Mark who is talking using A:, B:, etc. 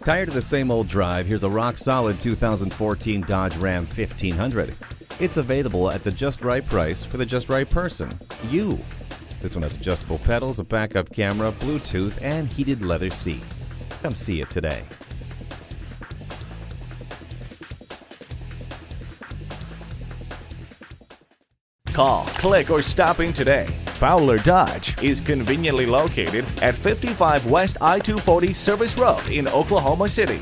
A: Tired of the same old drive? Here's a rock-solid 2014 Dodge Ram 1500. It's available at the just right price for the just right person, you. This one has adjustable pedals, a backup camera, Bluetooth, and heated leather seats. Come see it today.
B: Call, click, or stop in today. Fowler Dodge is conveniently located at 55 West I-240 Service Road in Oklahoma City.